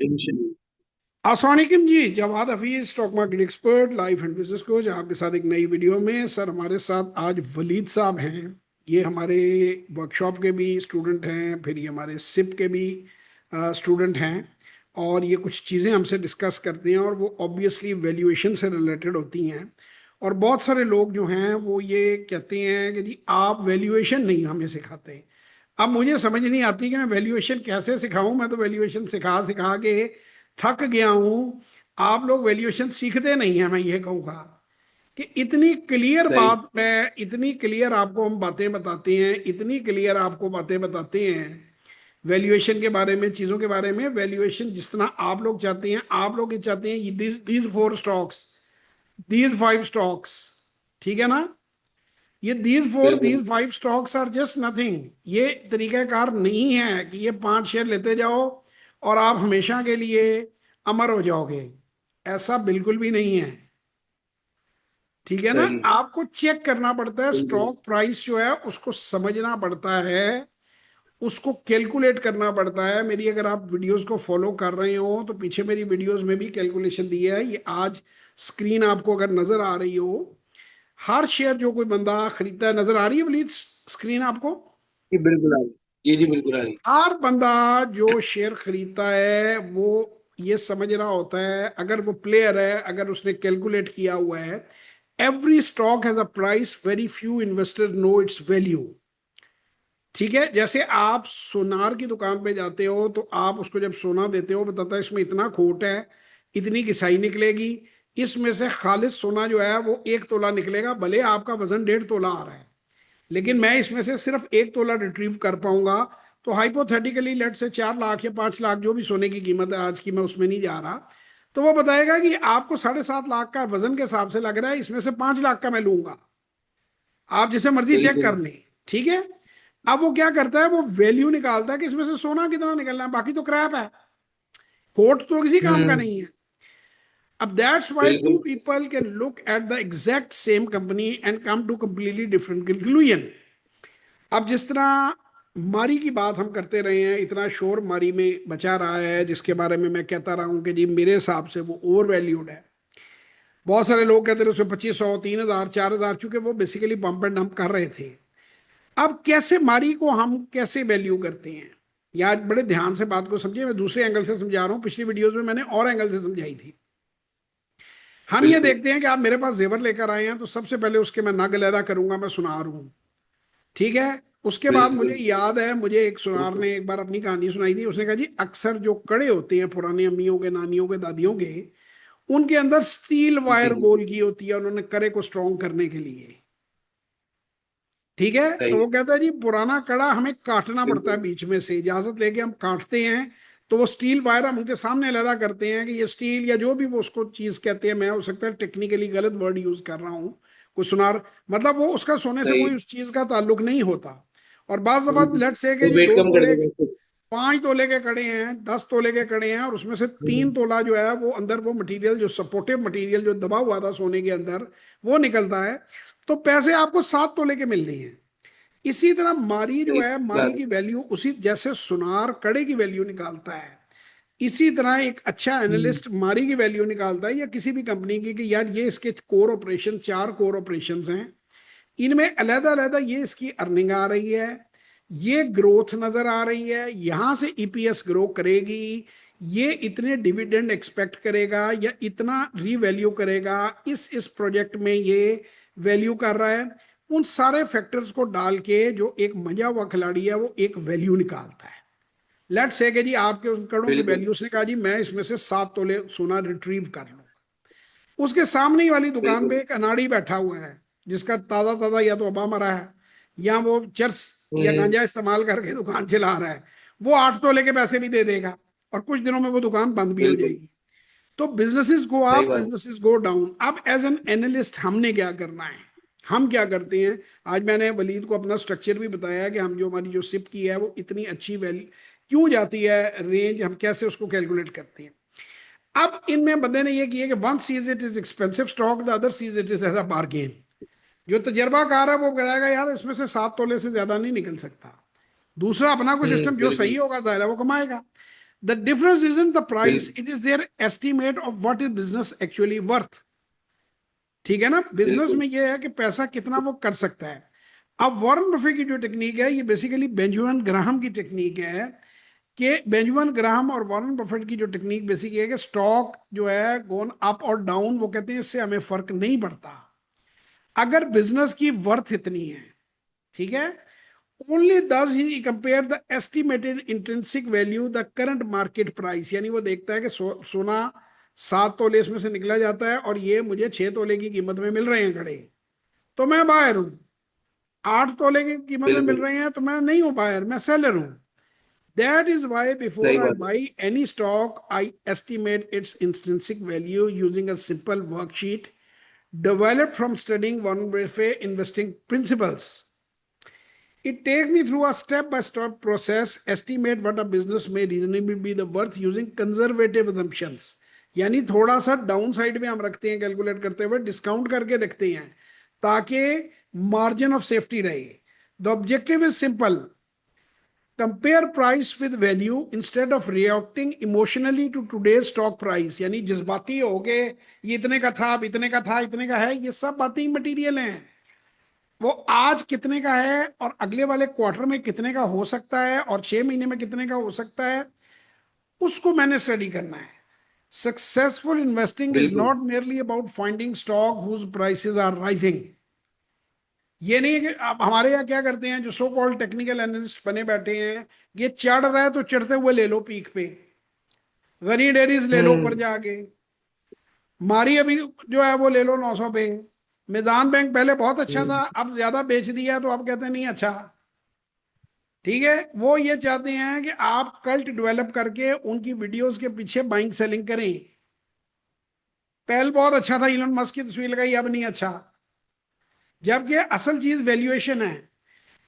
Initially. अस्सलाम वालेकुम ji. Jawad Hafeez, stock market expert, life and business coach, आपके साथ एक नई वीडियो में। सर, हमारे साथ आज वलीद साहब हैं। ये हमारे वर्कशॉप के भी स्टूडेंट हैं, फिर ये हमारे सिप के भी स्टूडेंट हैं। और ये कुछ चीज़ें हमसे डिस्कस करते हैं और वो ऑब्वियसली वैल्यूएशन से रिलेटेड होती हैं। और बहुत सारे लोग जो हैं वो ये कहते हैं कि जी आप वैल्यूएशन नहीं हमें सिखाते। अब मुझे समझ नहीं आती कि मैं वैल्यूएशन कैसे सिखाऊं। मैं तो वैल्यूएशन सिखा सिखा के थक गया हूं। आप लोग वैल्यूएशन सीखते नहीं है, मैं ये कहूंगा कि इतनी क्लियर सही। बात है, इतनी क्लियर आपको हम बातें बताते हैं, इतनी क्लियर आपको बातें बताते हैं वैल्यूएशन के बारे में, चीजों के बारे में। वैल्यूएशन जिस तरह आप लोग चाहते हैं, आप लोग ये चाहते हैं these four stocks, these five stocks, ठीक है ना। ये बिल्कुल। These five stocks are just nothing. ये तरीकाकार नहीं है कि ये 5 शेयर लेते जाओ और आप हमेशा के लिए अमर हो जाओगे। ऐसा बिल्कुल भी नहीं है। ठीक है ना। सही। आपको चेक करना पड़ता है, बिल्कुल। स्टॉक प्राइस जो है उसको समझना पड़ता है, उसको कैलकुलेट करना पड़ता है। मेरी अगर आप वीडियोस को फॉलो कर रहे हो तो पीछे मेरी वीडियोस में भी कैलकुलेशन दी है। ये आज स्क्रीन आपको अगर नजर आ रही हो, हर शेयर जो कोई बंदा खरीदता है, नजर आ रही है प्लीज स्क्रीन आपको। जी बिल्कुल आ रही। जी जी बिल्कुल आ रही। हर बंदा जो शेयर खरीदता है वो ये समझ रहा होता है, अगर वो प्लेयर है, अगर उसने कैलकुलेट किया हुआ है, every stock has a price, very few investor know its value. ठीक है। जैसे आप सोनार की दुकान पे जाते हो तो आप उसको जब सोना देते हो बताता है इसमें इतना खोट है, इतनी घिसाई निकलेगी, इसमें से खालिश सोना जो है वो 1 तोला निकलेगा, भले आपका वजन 1.5 तोला आ रहा है, लेकिन मैं इसमें से सिर्फ 1 तोला रिट्रीव कर पाऊंगा। तो हाइपोथेटिकली लेट से 4 लाख या 5 लाख जो भी सोने की कीमत है आज की, मैं उसमें नहीं जा रहा, तो वो बताएगा कि आपको 7.5 लाख का वजन के हिसाब से लग रहा है, इसमें से 5 लाख का मैं लूंगा। आप जिसे मर्जी चेक बिल्कुल। कर लें। ठीक है। अब वो क्या करता है, वो वैल्यू निकालता है कि इसमें से सोना कितना निकलना है, बाकी तो क्रैप है, खोट तो किसी काम का हम्म। नहीं है। अब दैट्स व्हाई टू बिल्कुल। People can look at the exact same company and come to completely different conclusion. अब जिस तरह मारी की बात हम करते रहे हैं, इतना शोर मारी में बचा रहा है, जिसके बारे में मैं कहता रहा हूं कि जी मेरे हिसाब से वो ओवर वैल्यूड है। बहुत सारे लोग कहते रहे उसमें 2500, 3000, 4000, चूंकि वो बेसिकली पंप एंड डंप कर रहे थे। अब कैसे मारी को हम कैसे वैल्यू करते हैं, या आज बड़े ध्यान से बात को समझिए, मैं दूसरे एंगल से समझा रहा हूं। पिछली वीडियोस में मैंने और एंगल से समझाई थी। हम ये बिल्कुल। देखते हैं कि आप मेरे पास जेवर लेकर आए हैं तो सबसे पहले उसके मैं नग अलहदा करूंगा, मैं सुनार हूं। ठीक है। उसके बाद मुझे बिल्कुल। याद है, मुझे एक सुनार बिल्कुल। ने एक बार अपनी कहानी सुनाई थी। उसने कहा जी अक्सर जो कड़े होते हैं पुरानी अम्मियों के, नानियों के, दादियों के, उनके अंदर स्टील जी वायर जी। गोल की होती है, उन्होंने करे को स्ट्रॉन्ग करने के लिए। ठीक है। तो सही। वो कहता है जी पुराना कड़ा हमें काटना पड़ता है बिल्कुल। बीच में से, इजाजत लेके हम काटते हैं। तो वो स्टील वायर हम उनके सामने अलग करते हैं कि ये स्टील या जो भी वो उसको चीज कहते हैं, मैं हो सकता है टेक्निकली गलत वर्ड यूज कर रहा हूँ, कुछ सुनार, मतलब वो उसका सोने से सही। कोई उस चीज का ताल्लुक नहीं होता। और बाज दफा लेट से कि वो जी वेट दो कम कर तोले देगा उसको। 5 तोले के कड़े हैं, 10 तोले के कड़े हैं, और उसमें से 3 तोला जो है वो अंदर वो मटेरियल, जो सपोर्टिव मटेरियल जो दबा हुआ था सोने के अंदर, वो निकलता है। तो पैसे आपको 7 तोले के मिलने हैं। इसी तरह मारी जो है, बिल्कुल आ मारी रही। की वैल्यू उसी जैसे सुनार कड़े की वैल्यू निकालता है, इसी तरह एक अच्छा एनालिस्ट मारी की वैल्यू निकालता है, या किसी भी कंपनी की, कि यार ये इसके कोर ऑपरेशन, 4 कोर ऑपरेशंस हैं, इनमें अलहदा अलहदा ये इसकी अर्निंग आ रही है, ये ग्रोथ नजर आ रही है, यहां से ईपीएस ग्रो करेगी, ये इतने डिविडेंड एक्सपेक्ट करेगा या इतना रीवैल्यू करेगा, इस प्रोजेक्ट में ये वैल्यू कर रहा है। उन सारे फैक्टर्स को डाल के जो एक मजा हुआ खिलाड़ी है वो एक वैल्यू निकालता है। लेट्स से कि जी आपके उन कड़ों की बिल्कुल। वैल्यू से कहा जी मैं इसमें से 7 तोले सोना रिट्रीव कर लूंगा। उसके सामने ही वाली दुकान पे बिल्कुल। एक अनाड़ी बैठा हुआ है, जिसका ताजा ताजा या तो अबा मरा है, या वो चर्च या हम्म। गांजा इस्तेमाल करके दुकान चला रहा है। वो 8 तोले के पैसे भी दे देगा और कुछ दिनों में वो दुकान बंद भी हो बिल्कुल। जाएगी। तो बिजनेसेस गो सही अप, बात। Businesses go down. अब एज एन एनालिस्ट हमने क्या करना है, हम क्या करते हैं। आज मैंने वलीद को अपना स्ट्रक्चर भी बताया कि हम जो हमारी जो सिप की है वो इतनी अच्छी वैल्यू क्यों जाती है, रेंज हम कैसे उसको कैलकुलेट करते हैं। अब इनमें बंदे ने ये किया कि one sees it is expensive stock, the other sees it is a bargain. जो तजर्बाकार है वो बताएगा यार इसमें से 7 तोले से ज्यादा नहीं निकल सकता। दूसरा अपना कोई सिस्टम जो सही बिल्कुल। होगा जाहिर है वो कमाएगा। The difference is in the price, बिल्कुल it is their estimate of what is business actually worth. ठीक है ना, बिजनेस बिल्कुल में ये है कि पैसा कितना वो कर सकता है। अब वॉरेन बफे की जो टेक्निक है, ये बेसिकली बेंजामिन ग्राहम की टेक्निक है, कि बेंजामिन ग्राहम और वॉरेन बफेट की जो टेक्निक बेसिक है कि स्टॉक जो है गोन अप और डाउन, वो कहते हैं इससे हमें फर्क नहीं पड़ता अगर बिजनेस की वर्थ इतनी है। ठीक है, only does he compare the estimated intrinsic value the current market price, यानी वो देखता है कि सोना 7 तोले इसमें से निकला जाता है और ये मुझे 6 तोले की कीमत में मिल रहे हैं घड़े, तो मैं बायर हूं। 8 तोले की कीमत में मिल बिल्कुल रहे हैं तो मैं नहीं हूं बायर, मैं सेलर हूं। दैट इज वाई सही बिफोर आई बात है। By any stock I estimate it's intrinsic value using a simple worksheet developed from studying Warren Buffett investing principles. It takes me through a step-by-step process, estimate what a business may reasonably be the worth using conservative assumptions. यानी थोड़ा सा down side में हम रखते हैं calculate करते हुए, discount करके रखते हैं ताकि मार्जिन ऑफ सेफ्टी रहे। The objective is simple, compare price with value instead of reacting emotionally to today's stock price. यानी जज्बाती हो गए, ये इतने का था, अब इतने का था, इतने का है, ये सब बातें मटीरियल हैं। वो आज कितने का है और अगले वाले क्वार्टर में कितने का हो सकता है और 6 महीने में कितने का हो सकता है, उसको मैंने स्टडी करना है। सक्सेसफुल इन्वेस्टिंग इज बिल्कुल not merely about finding stock whose prices are rising. ये नहीं है कि अब हमारे यहाँ क्या करते हैं जो सो कॉल्ड टेक्निकल एनालिस्ट बने बैठे हैं, ये चढ़ रहा है तो चढ़ते हुए ले लो पीक पे, गनी डेरीज ले लो ऊपर हम्म जाके, मारी अभी जो है वो ले लो 900 पे, मैदान बैंक पहले बहुत अच्छा था, हम्म, अब ज्यादा बेच दिया तो अब कहते हैं नहीं अच्छा। ठीक है, वो ये चाहते हैं कि आप कल्ट डेवलप करके उनकी वीडियोस के पीछे बाइंग सेलिंग करें। पहल बहुत अच्छा था, इलोन मस्क की तस्वीर लगाई, अब नहीं अच्छा। जबकि असल चीज वैल्यूएशन है।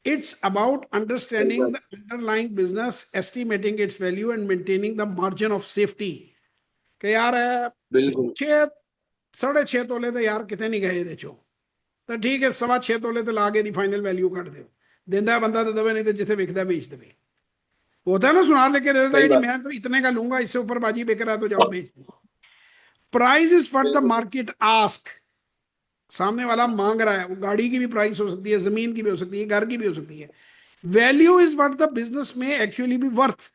इट्स अबाउट सही अंडरस्टैंडिंग बात। The underlying business, estimating it's value and maintaining the margin of safety. कि यार है बिल्कुल 6 6.5 तोले तो यार कितने नहीं गए दे चो, तो ठीक है 6.25 तोले तो ला के दी फाइनल वैल्यू कट दो, देंदा बंदा तो दवे, नहीं तो जिथे बिकता बेच दे। होता है ना, सुनार लेके दे देता सही कि जी बात। मैं तो इतने का लूंगा, इससे ऊपर बाजी बिक रहा है तो जाओ बेच दो। प्राइस इज व्हाट द बिल्कुल मार्केट आस्क, सामने वाला मांग रहा है, वो गाड़ी की भी प्राइस हो सकती है, जमीन की भी हो सकती है, घर की भी हो सकती है। Value is what the business में एक्चुअली भी वर्थ।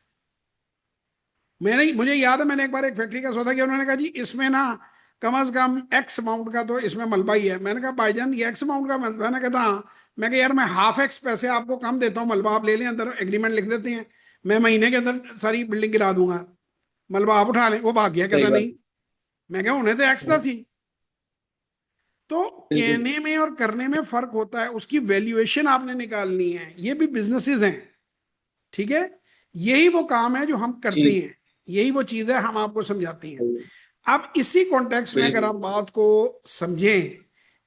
मैंने, मुझे याद है मैंने एक बार एक फैक्ट्री का सौदा किया, उन्होंने कहा जी इसमें ना कम से कम एक्स अमाउंट का तो इसमें मलबा ही है। मैंने कहा भाईजान ये एक्स अमाउंट का मलबा? मैंने कहता हाँ। मैं कहा यार मैं हाफ एक्स पैसे आपको कम देता हूँ, मलबा आप ले लें, अंदर एग्रीमेंट लिख देते हैं, मैं महीने के अंदर सारी बिल्डिंग गिरा दूंगा, मलबा आप उठा लें। वो भाग गया, सही कहता बात। नहीं। मैं कहा उन्हें तो एक्स था सी। तो बिल्कुल कहने में और करने में फर्क होता है, उसकी वैल्यूएशन आपने निकालनी है। ये भी बिजनेसेस हैं। ठीक है, यही वो काम है जो हम करते जी हैं, यही वो चीज है हम आपको समझाते हैं। सही है। अब इसी कॉन्टेक्स्ट में अगर बिल्कुल आप बात को समझें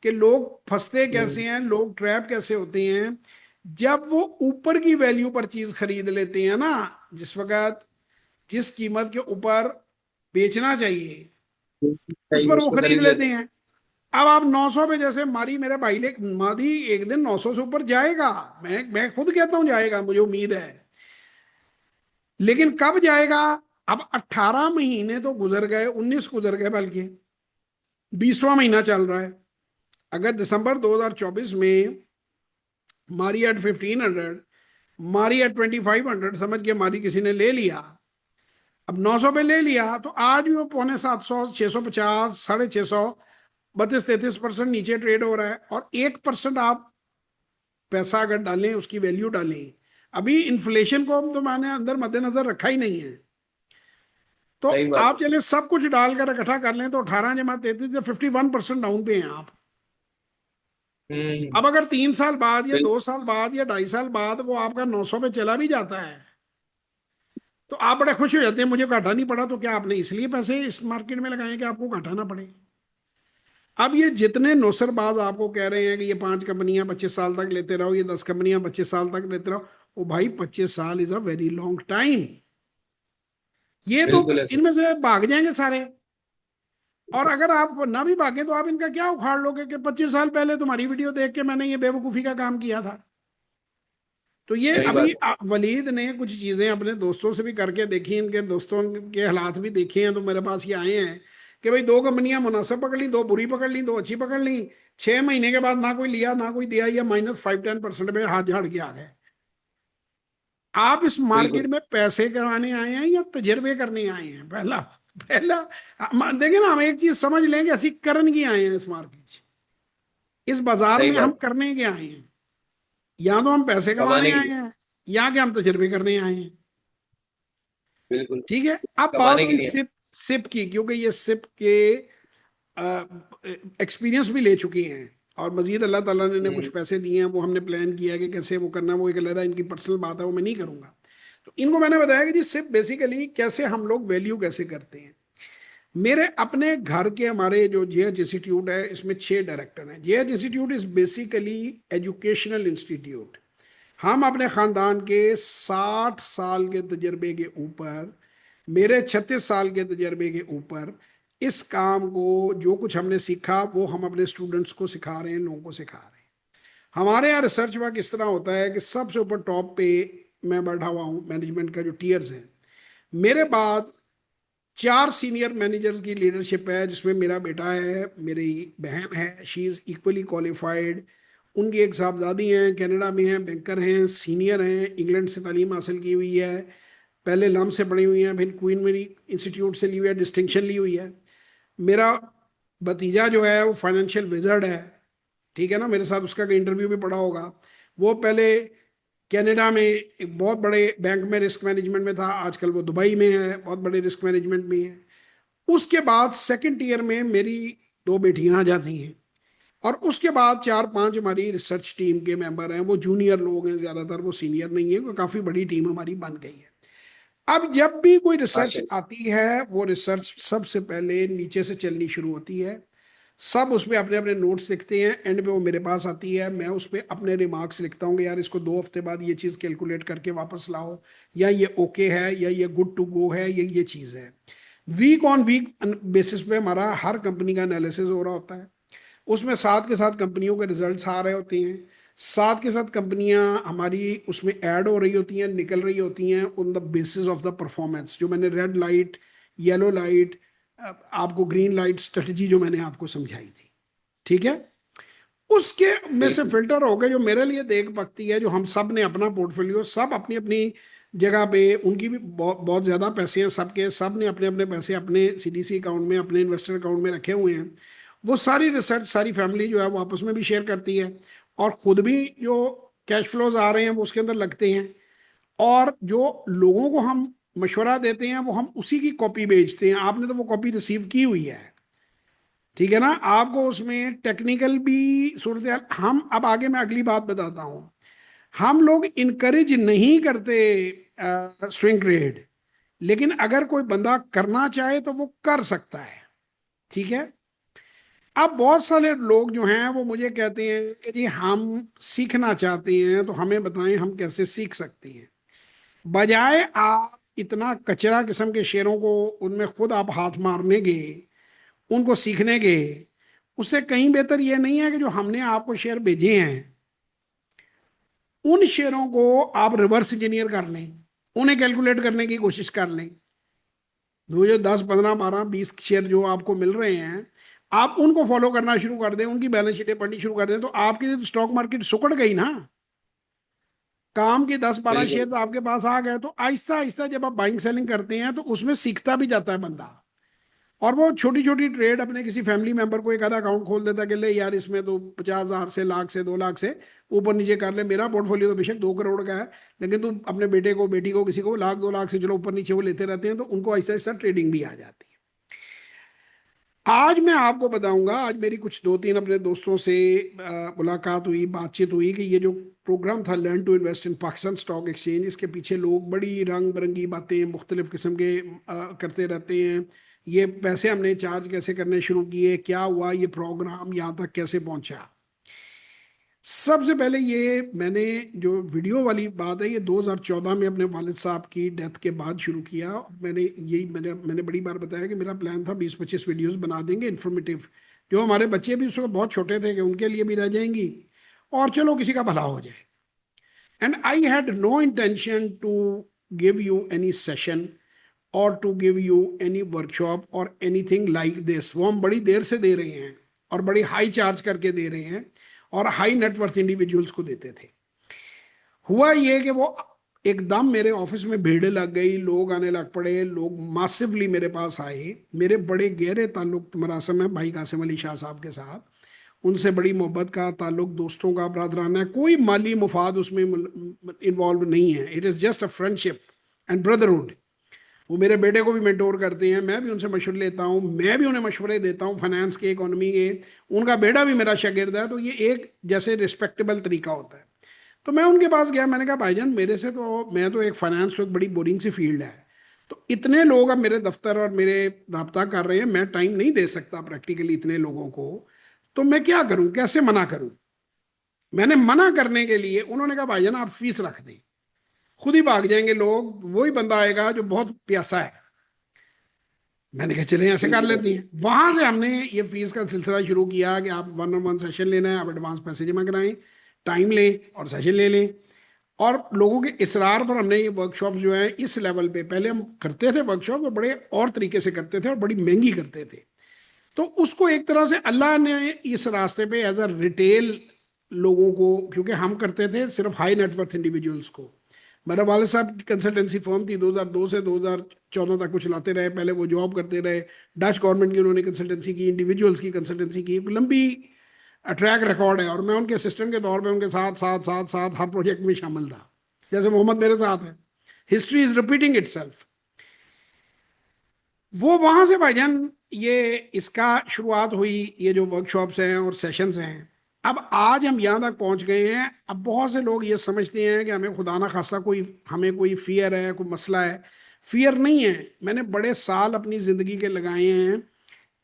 कि लोग फंसते हम्म, कैसे हैं, लोग ट्रैप कैसे होते हैं, जब वो ऊपर की वैल्यू पर चीज खरीद लेते हैं ना, जिस वक्त जिस कीमत के ऊपर बेचना चाहिए उस सही पर वो उसको खरीद खरीद लेते लेते हैं। अब आप 900 पे, जैसे मारी मेरे भाई ने मारी, एक दिन 900 से ऊपर जाएगा, मैं खुद कहता हूं जाएगा, मुझे उम्मीद है। लेकिन कब जाएगा? अब 18 महीने तो गुजर गए, 19 गुजर गए, बल्कि 20वां महीना चल रहा है। अगर दिसंबर 2024 में मारी एट 1500, मारी एट 2500, समझ के मारी किसी ने ले लिया, अब 900 पे ले लिया, तो आज भी वो पौने 700, 650, 650, 32-33% नीचे ट्रेड हो रहा है। और 1% आप पैसा अगर डालें, उसकी वैल्यू डालें, अभी इन्फ्लेशन को तो मैंने अंदर मद्देनजर रखा ही नहीं है, तो सही बात आप चले सब कुछ डालकर इकट्ठा कर लें तो 18 जमा 33, 51% डाउन पे हैं आप। है। अब अगर 3 साल बाद या बिल, 2 साल बाद या 2.5 साल बाद वो आपका 900 पे चला भी जाता है, तो आप बड़े खुश हो जाते हैं, मुझे घाटा नहीं पड़ा। तो क्या आपने इसलिए पैसे इस मार्केट में लगाए कि आपको घाटा ना पड़े? अब ये जितने नौसरबाज आपको कह रहे हैं कि ये 5 कंपनियां 25 साल तक लेते रहो, ये 10 कंपनियां 25 साल तक लेते रहो, ओ भाई 25 साल is a very long time. ये तो बिल्कुल ऐसे। इनमें से भाग जाएंगे सारे। और अगर आप ना भी भागे तो आप इनका क्या उखाड़ लोगे कि 25 साल पहले तुम्हारी वीडियो देख के मैंने ये बेवकूफी का काम किया था। तो ये सही अभी बात है। वलीद ने कुछ चीजें अपने दोस्तों से भी करके देखी, इनके दोस्तों के हालात भी देखे हैं, तो मेरे पास ये आए हैं कि भाई दो कंपनियां मुनासिब पकड़ ली, दो बुरी पकड़ ली, दो अच्छी पकड़ ली, 6 महीने के बाद ना कोई लिया ना कोई दिया, या -5-10% में हाथ झाड़ के आ गए। आप इस मार्केट बिल्कुल में पैसे करवाने आए हैं या तजर्बे करने आए हैं? पहला पहला देखें ना, हम एक चीज समझ लें कि असि करन की आए हैं इस मार्केट से, इस बाजार सही में हम बात है। करने के आए हैं। या तो हम पैसे कमाने कमाने के आए लिए। हैं, या कि हम तजर्बे करने आए हैं। बिल्कुल। ठीक है, अब बात कमाने के हुई लिए। सिप सिप की, क्योंकि ये सिप के एक्सपीरियंस भी ले चुकी हैं, और मजीद अल्लाह ताला ने कुछ हम्म। पैसे दिए हैं, वो हमने प्लान किया है कि कैसे वो करना है, वो एक अलग इनकी पर्सनल बात है, वो मैं नहीं करूंगा। तो इनको मैंने बताया कि जी सिप बेसिकली कैसे हम लोग वैल्यू कैसे करते हैं। मेरे अपने घर के हमारे जो जेएच इंस्टीट्यूट है, इसमें 6 डायरेक्टर हैं। JH institute is basically educational institute. हम अपने खानदान के 60 साल के तजर्बे के ऊपर, मेरे 36 साल के तजर्बे के ऊपर, इस काम को जो कुछ हमने सीखा वो हम अपने स्टूडेंट्स को सिखा रहे हैं, लोगों को सिखा रहे हैं। हमारे यहाँ रिसर्च वर्क इस तरह होता है कि सबसे ऊपर टॉप पे मैं बैठा हुआ हूँ, मैनेजमेंट का जो टीयर्स हैं, मेरे बाद 4 सीनियर मैनेजर्स की लीडरशिप है, जिसमें मेरा बेटा है, मेरी बहन है, शी इज़ इक्वली क्वालिफाइड। उनकी एक साहबजादी हैं, कनाडा में हैं, बैंकर हैं, सीनियर हैं, इंग्लैंड से तालीम हासिल की हुई है, पहले लम से पढ़ी हुई हैं, फिर क्वीन मेरी इंस्टीट्यूट से ली हुई है, डिस्टिंक्शन ली हुई है। मेरा भतीजा जो है वो फाइनेंशियल विजर्ड है, ठीक है ना, मेरे साथ उसका इंटरव्यू भी पड़ा होगा। वो पहले कनाडा में एक बहुत बड़े बैंक में रिस्क मैनेजमेंट में था, आजकल वो दुबई में है, बहुत बड़े रिस्क मैनेजमेंट में है। उसके बाद सेकंड ईयर में मेरी 2 बेटियां आ जाती हैं, और उसके बाद 4-5 हमारी रिसर्च टीम के मेंबर हैं, वो जूनियर लोग हैं ज्यादातर, वो सीनियर नहीं है, वो काफी बड़ी टीम हमारी बन गई है। अब जब भी कोई रिसर्च माशाल्लाह। आती है, वो रिसर्च सबसे पहले नीचे से चलनी शुरू होती है। सब उसमें अपने अपने नोट्स लिखते हैं, एंड पे वो मेरे पास आती है, मैं उस पर अपने रिमार्क्स लिखता हूँ कि यार इसको 2 हफ्ते बाद ये चीज़ कैलकुलेट करके वापस लाओ, या ये ओके है, या ये गुड टू गो है, ये चीज़ है। वीक ऑन वीक बेसिस पे हमारा हर कंपनी का एनालिसिस हो रहा होता है। उसमें साथ के साथ कंपनियों के रिजल्ट्स आ रहे होते हैं, साथ के साथ कंपनियां हमारी उसमें ऐड हो रही होती हैं, निकल रही होती हैं on the basis of the performance, जो मैंने रेड लाइट, येलो लाइट, आपको ग्रीन लाइट स्ट्रेटजी जो मैंने आपको समझाई थी। ठीक है, उसके में से बिल्कुल। फिल्टर हो गए जो मेरे लिए देख पकती है, जो हम सब ने अपना पोर्टफोलियो, सब अपनी अपनी जगह पे, उनकी भी बहुत बहुत ज्यादा पैसे हैं सबके, सब ने अपने अपने पैसे अपने सीडीसी अकाउंट में, अपने इन्वेस्टर अकाउंट में रखे हुए हैं। वो सारी रिसर्च सारी फैमिली जो है वो आपस में भी शेयर करती है, और खुद भी जो कैश फ्लोज आ रहे हैं वो उसके अंदर लगते हैं, और जो लोगों को हम मशवरा देते हैं वो हम उसी की कॉपी भेजते हैं। आपने तो वो कॉपी रिसीव की हुई है, ठीक है ना, आपको उसमें टेक्निकल भी सूरत। हम अब आगे मैं अगली बात बताता हूं, हम लोग इनकरेज नहीं करते स्विंग ट्रेड, लेकिन अगर कोई बंदा करना चाहे तो वो कर सकता है। ठीक है, अब बहुत सारे लोग जो हैं वो मुझे कहते हैं कि जी हम सीखना चाहते हैं, तो हमें बताएं हम कैसे सीख सकते हैं। बजाय आप इतना कचरा किस्म के शेयरों को उनमें खुद आप हाथ मारने के, उनको सीखने के, उससे कहीं बेहतर यह नहीं है कि जो हमने आपको शेयर भेजे हैं, उन शेयरों को आप रिवर्स इंजीनियर कर लें, उन्हें कैलकुलेट करने की कोशिश कर लें। वो जो 10, 15, 12, 20 शेयर जो आपको मिल रहे हैं, आप उनको फॉलो करना शुरू कर दें, उनकी बैलेंस शीटें पढ़नी शुरू कर दें, तो आपकी तो स्टॉक मार्केट सुकड़ गई ना। काम के 10-12 बिल्कुल। शेयर तो आपके पास आ गए, तो आहिस्ता आहिस्ता जब आप बाइंग सेलिंग करते हैं तो उसमें सीखता भी जाता है बंदा। और वो छोटी छोटी ट्रेड अपने किसी फैमिली मेंबर को एक आधा अकाउंट खोल देता है कि ले यार इसमें तो 50,000 से, लाख से, 2 लाख से ऊपर नीचे कर ले, मेरा पोर्टफोलियो तो बेशक 2 करोड़ का है, लेकिन तू अपने बेटे को, बेटी को, किसी को लाख 2 लाख से चलो ऊपर नीचे वो लेते रहते हैं, तो उनको ऐसा ऐसा ट्रेडिंग भी आ जाती है। आज मैं आपको बताऊंगा, आज मेरी कुछ 2-3 अपने दोस्तों से मुलाकात हुई, बातचीत हुई, कि ये जो प्रोग्राम था learn to invest in Pakistan stock exchange, इसके पीछे लोग बड़ी रंग बिरंगी बातें मुख्तलिफ किस्म के करते रहते हैं। ये पैसे हमने चार्ज कैसे करने शुरू किए, क्या हुआ, ये प्रोग्राम यहाँ तक कैसे पहुंचा। सबसे पहले ये मैंने जो वीडियो वाली बात है, ये 2014 में अपने वालिद साहब की डेथ के बाद शुरू किया। और मैंने बड़ी बार बताया कि मेरा प्लान था 20-25 वीडियोस बना देंगे इन्फॉर्मेटिव, जो हमारे बच्चे भी उस वक्त बहुत छोटे थे कि उनके लिए भी रह जाएंगी, और चलो किसी का भला हो जाए। and I had no intention to give you any session or to give you any workshop or anything like this. वो हम बड़ी देर से दे रहे हैं और बड़ी हाई चार्ज करके दे रहे हैं और हाई नेटवर्थ इंडिविजुअल्स को देते थे। हुआ ये कि वो एकदम मेरे ऑफिस में भीड़ लग गई, लोग आने लग पड़े, लोग मासिवली मेरे पास आए। मेरे बड़े गहरे ताल्लुक मरासम है भाई कासिम अली शाह साहब के साथ, उनसे बड़ी मोहब्बत का ताल्लुक, दोस्तों का, ब्रदराना है, कोई माली मुफाद उसमें इन्वॉल्व नहीं है। It is just a friendship and brotherhood. वो मेरे बेटे को भी मेंटोर करते हैं, मैं भी उनसे मशवरे लेता हूँ, मैं भी उन्हें मशवरे देता हूँ फाइनेंस के, इकोनॉमी के। उनका बेटा भी मेरा शागिर्द है, तो ये एक जैसे रिस्पेक्टेबल तरीका होता है। तो मैं उनके पास गया, मैंने कहा भाईजान मेरे से तो, मैं तो एक फाइनेंस तो एक बड़ी बोरिंग सी फील्ड है, तो इतने लोग अब मेरे दफ्तर और मेरे रब्ता कर रहे हैं, मैं टाइम नहीं दे सकता प्रैक्टिकली इतने लोगों को, तो मैं क्या करूं, कैसे मना करूं। मैंने मना करने के लिए, उन्होंने कहा भाईजान आप फीस रख दें, खुद ही भाग जाएंगे लोग, वही बंदा आएगा जो बहुत प्यासा है। मैंने कहा चले ऐसे कर लेते हैं। वहां से हमने ये फीस का सिलसिला शुरू किया कि आप 1-on-1 सेशन लेना है, आप एडवांस पैसे जमा कराएं, टाइम लें और सेशन ले लें। और लोगों के इसरार पर हमने ये वर्कशॉप जो है इस लेवल पे, पहले हम करते थे वर्कशॉप, और बड़े और तरीके से करते थे और बड़ी महंगी करते थे। तो उसको एक तरह से अल्लाह ने इस रास्ते पे एज अ रिटेल लोगों को, क्योंकि हम करते थे सिर्फ हाई नेटवर्थ इंडिविजुअल्स को। मेरे वाले साहब की कंसल्टेंसी फर्म थी, 2002 से 2014 तक कुछ चलाते रहे, पहले वो जॉब करते रहे, डच गवर्नमेंट की उन्होंने कंसल्टेंसी की, इंडिविजुअल्स की कंसल्टेंसी की, एक लंबी ट्रैक रिकॉर्ड है। और मैं उनके असिस्टेंट के तौर पे उनके साथ साथ साथ साथ हर प्रोजेक्ट में शामिल था, जैसे मोहम्मद मेरे साथ है। History is repeating itself. वो वहां से भाईजान ये इसका शुरुआत हुई, ये जो वर्कशॉप्स हैं और सेशंस हैं। अब आज हम यहाँ तक पहुंच गए हैं, अब बहुत से लोग ये समझते हैं कि हमें खुदा ना खासा कोई, हमें कोई फियर है, कोई मसला है। फियर नहीं है। मैंने बड़े साल अपनी जिंदगी के लगाए हैं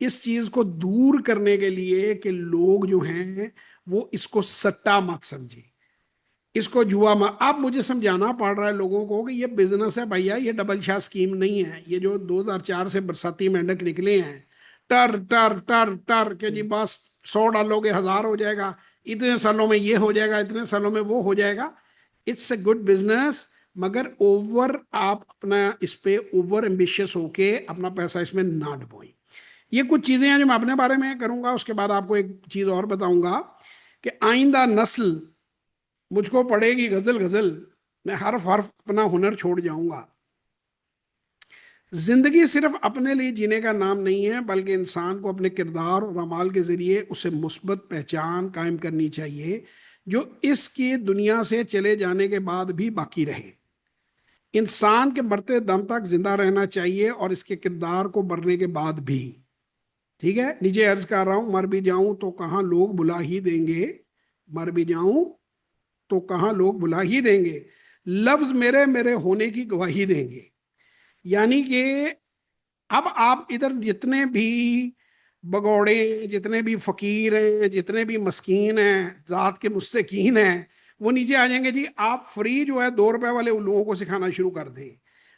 इस चीज को दूर करने के लिए कि लोग जो हैं वो इसको सट्टा मत समझे, इसको जुआ मत। अब मुझे समझाना पड़ रहा है लोगों को कि ये बिजनेस है भैया, ये डबल शाह स्कीम नहीं है। ये जो 2004 से बरसाती मेंढक निकले हैं, टर टर टर टर के जी बस 100 डालोगे 1000 हो जाएगा, इतने सालों में ये हो जाएगा, इतने सालों में वो हो जाएगा। इट्स ए गुड बिजनेस, मगर ओवर आप अपना इस पे ओवर एम्बिशियस होके अपना पैसा इसमें ना डुबोएं। ये कुछ चीजें हैं जो मैं अपने बारे में करूंगा, उसके बाद आपको एक चीज और बताऊंगा कि आइंदा नस्ल मुझको पढ़ेगी गजल गजल, मैं हर्फ हर्फ अपना हुनर छोड़ जाऊंगा। जिंदगी सिर्फ अपने लिए जीने का नाम नहीं है, बल्कि इंसान को अपने किरदार और अमाल के जरिए उसे मुस्बत पहचान कायम करनी चाहिए, जो इसकी दुनिया से चले जाने के बाद भी बाकी रहे। इंसान के मरते दम तक जिंदा रहना चाहिए और इसके किरदार को मरने के बाद भी। ठीक है, नीचे अर्ज कर रहा हूं, मर भी जाऊं तो कहां लोग बुला ही देंगे, मर भी जाऊं तो कहां लोग बुला ही देंगे, लफ्ज मेरे मेरे होने की गवाही देंगे। यानी कि अब आप इधर जितने भी बगौड़े, जितने भी फकीर हैं, जितने भी मस्कीन हैं, जात के मुस्तकीन हैं, वो नीचे आ जाएंगे जी। आप फ्री जो है 2 रुपए वाले उन लोगों को सिखाना शुरू कर दें।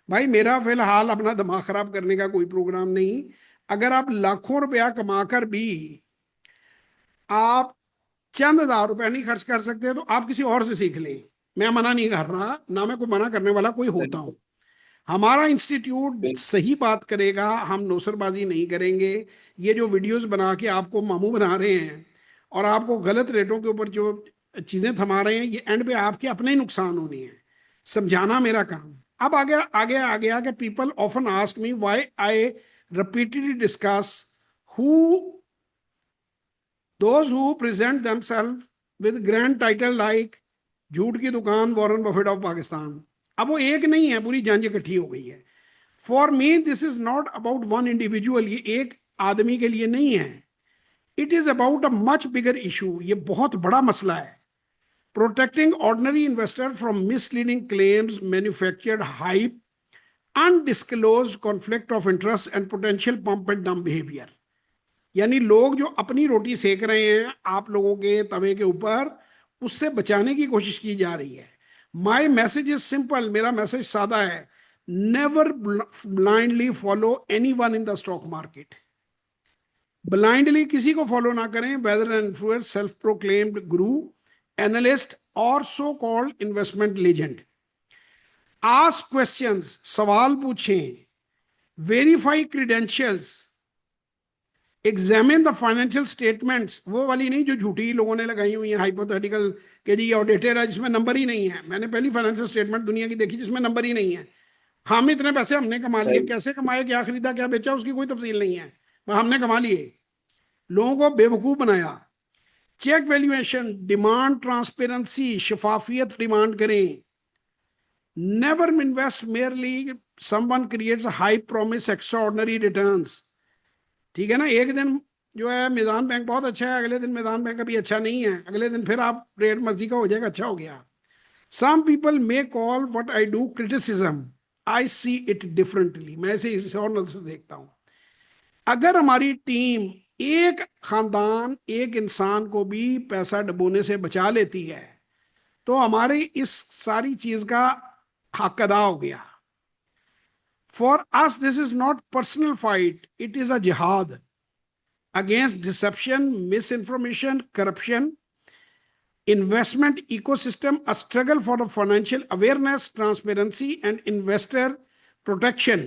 भाई मेरा फिलहाल अपना दिमाग खराब करने का कोई प्रोग्राम नहीं। अगर आप लाखों रुपया कमाकर भी आप चंद 1000 रुपया नहीं खर्च कर सकते, तो आप किसी और से सीख लें। मैं मना नहीं कर रहा, ना मैं कोई मना करने वाला कोई होता हूं। हमारा इंस्टीट्यूट सही बात करेगा, हम नौसरबाजी नहीं करेंगे। ये जो वीडियोस बना के आपको मामू बना रहे हैं और आपको गलत रेटों के ऊपर जो चीजें थमा रहे हैं, ये एंड पे आपके अपने ही नुकसान होने हैं। समझाना मेरा काम। अब आगे आगे आ गया कि people often ask me why I repeatedly discuss who those who present themselves with grand title like झूठ की दुकान वॉरेन बफेट ऑफ पाकिस्तान। अब वो एक नहीं है, पूरी जंज इकट्ठी हो गई है। For me this is not about one individual, ये एक आदमी के लिए नहीं है। It is about a much bigger issue, ये बहुत बड़ा मसला है। Protecting ordinary investor from misleading claims, manufactured hype, undisclosed conflict of interest and potential pump and dump behaviour. यानी लोग जो अपनी रोटी सेक रहे हैं आप लोगों के तवे के ऊपर, उससे बचाने की कोशिश की जा रही है। माई मैसेज इज सिंपल, मेरा मैसेज सादा है। Never blindly follow anyone in the stock market. Blindly किसी को फॉलो ना करें, whether an influence, self proclaimed guru, analyst, और so called investment legend. Ask questions, सवाल पूछें, verify credentials, examine the financial statements, वो वाली नहीं जो झूठी लोगों ने लगाई हुई है हाइपोथेटिकल कि जी ऑडिटेड है जिसमें नंबर ही नहीं है। मैंने पहली फाइनेंशियल स्टेटमेंट दुनिया की देखी जिसमें नंबर ही नहीं है। हम इतने पैसे हमने कमा लिए, सही। कैसे कमाए, क्या खरीदा क्या बेचा, उसकी कोई तफसील नहीं है, वह हमने कमा लिए। लोगों को बेवकूफ बनाया। चेक वैल्यूएशन, डिमांड ट्रांसपेरेंसी, शफाफियत डिमांड करें। Never invest merely someone creates high promise extraordinary returns. ठीक है ना, एक दिन जो है मैदान बैंक बहुत अच्छा है, अगले दिन मैदान बैंक अभी अच्छा नहीं है, अगले दिन फिर आप रेट मर्जी का हो जाएगा, अच्छा हो गया। Some people may call what I do criticism, I see it differently, मैं इसे इस और नजर से देखता हूं। अगर हमारी टीम एक खानदान एक इंसान को भी पैसा डुबोने से बचा लेती है तो हमारी इस सारी चीज का हक अदा हो गया। For us this is not personal fight, it is a जिहाद against deception, misinformation, corruption, investment ecosystem, a struggle for the financial awareness, transparency, and investor protection.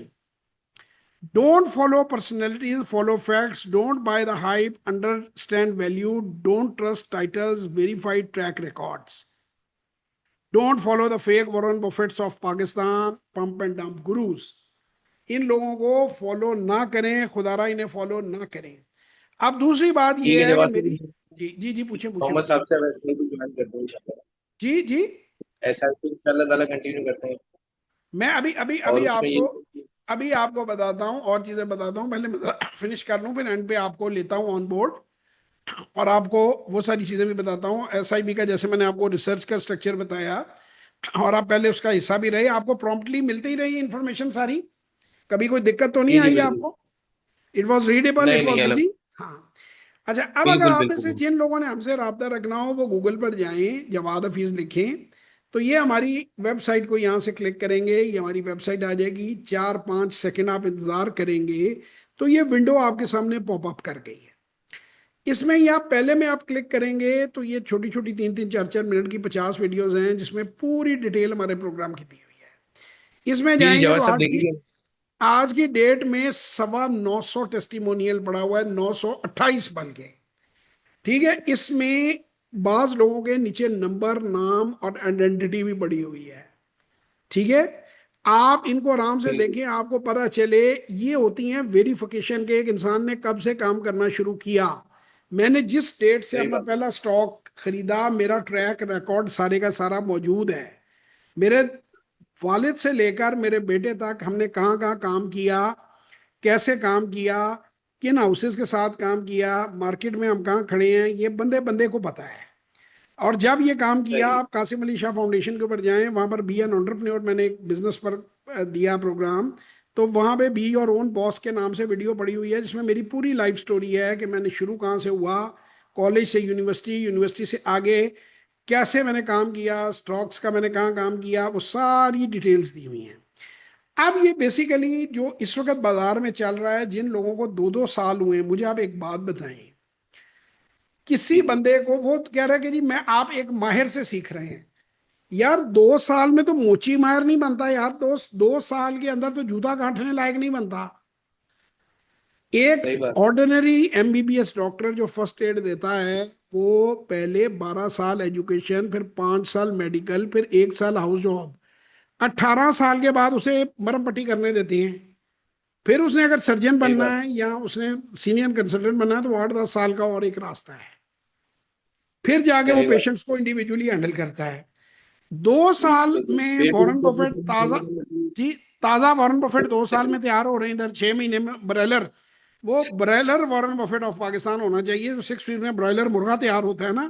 Don't follow personalities, follow facts. Don't buy the hype, understand value. Don't trust titles, verify track records. Don't follow the fake Warren Buffetts of Pakistan, pump and dump gurus. इन लोगों को follow ना करें, खुदारा इन्हें follow ना करें। अब दूसरी बात ठीक है, यह है जब कि आप मेरी, जी जी जी, पूछे पूछे मोहम्मद पूछे। साहब से वैसे भी ज्वाइन करते हैं इंशाल्लाह। जी जी। ऐसा ही इंशाल्लाह ताला कंटिन्यू करते हैं। मैं अभी अभी और अभी उसमें ये आपको अभी आपको बताता हूँ और चीजें बताता हूँ, पहले मैं फिनिश कर लूँ, फिर एंड पे आपको लेता हूँ ऑन बोर्ड और आपको वो सारी चीजें भी बताता हूँ। एसआईबी का जैसे मैंने आपको रिसर्च का स्ट्रक्चर बताया और आप पहले उसका हिस्सा भी रहे, आपको प्रॉम्प्टली मिलती ही रही इन्फॉर्मेशन सारी, कभी कोई दिक्कत तो नहीं जी जी आई बिल्कुल। आपको? इट वॉज रीडेबल, इट नहीं नहीं वॉज अलग। इजी। हाँ। अच्छा, अब अगर बिल्कुल आप में से बिल्कुल। जिन लोगों ने हमसे रब्ता रखना हो वो गूगल पर जाएं, जवाद हफीज लिखें, तो ये हमारी वेबसाइट को यहाँ से क्लिक करेंगे, ये हमारी वेबसाइट आ जाएगी। 4-5 सेकंड आप इंतजार करेंगे तो ये विंडो आपके सामने पॉपअप कर गई है। इसमें ही आप पहले में आप क्लिक करेंगे तो ये छोटी छोटी 3-3 4-4 मिनट की 50 वीडियोज हैं जिसमें पूरी डिटेल हमारे प्रोग्राम की दी हुई है। इसमें जी जी जाएंगे जवाब तो सब देखिए। आज की डेट में 925 टेस्टिमोनियल पड़ा हुआ है, 928 बल्कि। ठीक है, इसमें बाज लोगों के नीचे नंबर, नाम और आइडेंटिटी भी पड़ी हुई है। ठीक है, आप इनको आराम से बिल्कुल देखें, आपको पता चले ये होती हैं वेरिफिकेशन के, एक इंसान ने कब से काम करना शुरू किया, मैंने जिस डेट से सही अपना बात। पहला स्टॉक खरीदा, मेरा ट्रैक रिकॉर्ड सारे का सारा मौजूद है। मेरे वालिद से लेकर मेरे बेटे तक हमने कहाँ कहाँ काम किया, कैसे काम किया, किन हाउसेस के साथ काम किया, मार्केट में हम कहाँ खड़े हैं, ये बंदे बंदे को पता है। और जब ये काम किया, सही है। आप कासिम अली शाह फाउंडेशन के ऊपर जाएं, वहां पर बी एन एंटरप्रेन्योर मैंने एक बिजनेस पर दिया प्रोग्राम, तो वहां पे बी और ओन बॉस के नाम से वीडियो पड़ी हुई है जिसमें मेरी पूरी लाइफ स्टोरी है कि मैंने शुरू कहाँ से हुआ, कॉलेज से यूनिवर्सिटी, यूनिवर्सिटी से आगे कैसे मैंने काम किया, स्टॉक्स का मैंने कहाँ काम किया, वो सारी डिटेल्स दी हुई हैं। अब ये बेसिकली जो इस वक्त बाजार में चल रहा है, जिन लोगों को 2-2 साल हुए हैं, मुझे आप एक बात बताएं, किसी जी जी बंदे को वो कह रहा है कि जी मैं, आप एक माहिर से सीख रहे हैं, यार 2 साल में तो मोची माहिर नहीं बनता यार, 2 साल के अंदर तो जूता गांठने लायक नहीं बनता। एक सही बात। ऑर्डिनरी एमबीबीएस डॉक्टर जो फर्स्ट एड देता है, वो पहले 12 साल एजुकेशन, फिर 5 साल मेडिकल, फिर 1 साल हाउस जॉब, 18 साल के बाद उसे मरहम पट्टी करने देते हैं। फिर उसने अगर सर्जन सही बनना बात। है या उसने सीनियर कंसल्टेंट बनना है तो 8-10 साल का और एक रास्ता है, फिर जाके वो सही बात। पेशेंट्स को इंडिविजुअली हैंडल करता है। 2 साल बिल्कुल में वॉरेन बेवकूफ बफेट ताजा, जी, ताजा वॉरेन बफेट 2 साल ऐसे। में तैयार हो रहे हैं, इधर 6 महीने में ब्रॉयलर, वो broiler Warren Buffett of Pakistan होना चाहिए, जो 6 फीट में ब्रॉयलर मुर्गा तैयार होता है ना,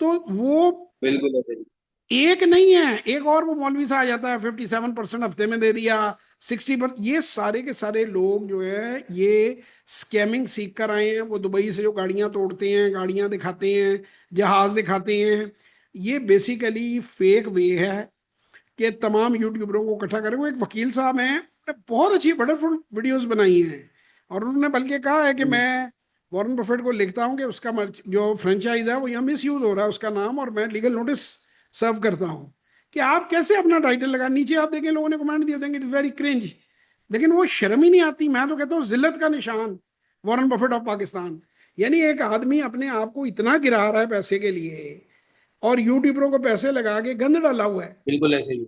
तो वो बिल्कुल ऐसे ही। एक नहीं है, एक और वो मौलवी सा आ जाता है 57% हफ्ते में दे दिया, 60%। ये सारे के सारे लोग जो है ये स्कैमिंग सीख कर आए हैं। वो दुबई से जो गाड़ियां तोड़ते हैं, गाड़ियां दिखाते हैं, जहाज दिखाते हैं, ये बेसिकली फेक वे है कि तमाम यूट्यूबरों को इकट्ठा करें। वो एक वकील साहब हैं, उन्होंने बहुत अच्छी वंडरफुल वीडियोस बनाई हैं और उन्होंने बल्कि कहा है कि मैं वॉरेन बफेट को लिखता हूं कि उसका जो फ्रेंचाइज है वो यहाँ मिस यूज हो रहा है उसका नाम, और मैं लीगल नोटिस सर्व करता हूँ कि आप कैसे अपना टाइटल लगा, नीचे आप देखें लोगों ने कमेंट दिए देंगे इट इज वेरी क्रिंज, लेकिन वो शर्म ही नहीं आती। मैं तो कहता हूँ जिल्लत का निशान, वॉरेन बफेट ऑफ पाकिस्तान। यानी एक आदमी अपने आप को इतना गिरा रहा है पैसे के लिए, और यूट्यूबरों को पैसे लगा के गंद डाला हुआ है। बिल्कुल ऐसे ही।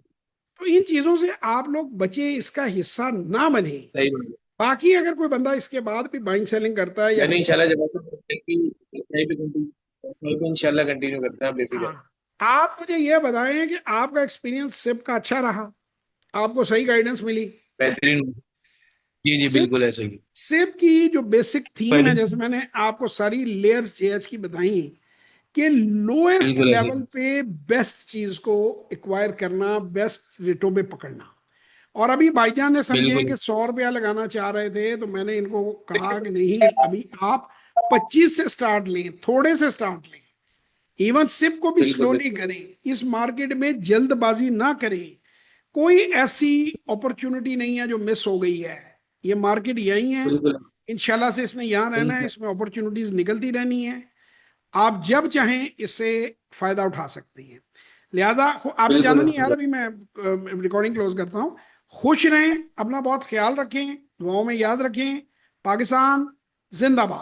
तो इन चीजों से आप लोग बचे, इसका हिस्सा ना बने। सही बात है। बाकी अगर कोई बंदा इसके बाद भी बाइंग सेलिंग करता है या मैंने कुछ, इंशाल्लाह जब आपको कहीं पे इंशाल्लाह कंटिन्यू करते हैं, आप हाँ, बेफिक्र। आप मुझे ये बताएं कि आपका एक्सपीरियंस सिप का अच्छा रहा, आपको सही गाइडेंस मिली। बेहतरीन। जी जी, सिप बिल्कुल ऐसे ही। सिप की जो बेसिक थीम है, पहले जैसे मैंने आपको सारी लेयर्स जेएच की बताई, कि लोएस्ट बिल्कुल ऐसे लेवल ही। पे बेस्ट चीज को एक्वायर करना, बेस्ट रेटों पे पकड़ना। और अभी भाईजान ने समझे बिल्कुल कि 100 रुपया लगाना चाह रहे थे, तो मैंने इनको कहा कि नहीं, अभी आप 25 से स्टार्ट लें, थोड़े से स्टार्ट लें, इवन सिप को भी बिल्कुल स्लोली बिल्कुल। करें, इस मार्केट में जल्दबाजी ना करें। कोई ऐसी अपॉर्चुनिटी नहीं है जो मिस हो गई है, ये मार्केट यही है। बिल्कुल इंशाल्लाह से इसने यहाँ रहना है, इंशा- इसमें अपॉर्चुनिटीज निकलती रहनी है। आप जब चाहें इससे फायदा उठा सकते हैं। लिहाजा आपने जाना बिल्कुल नहीं यार, अभी मैं रिकॉर्डिंग क्लोज करता हूँ। खुश रहें, अपना बहुत ख्याल रखें, दुआओं में याद रखें। पाकिस्तान जिंदाबाद।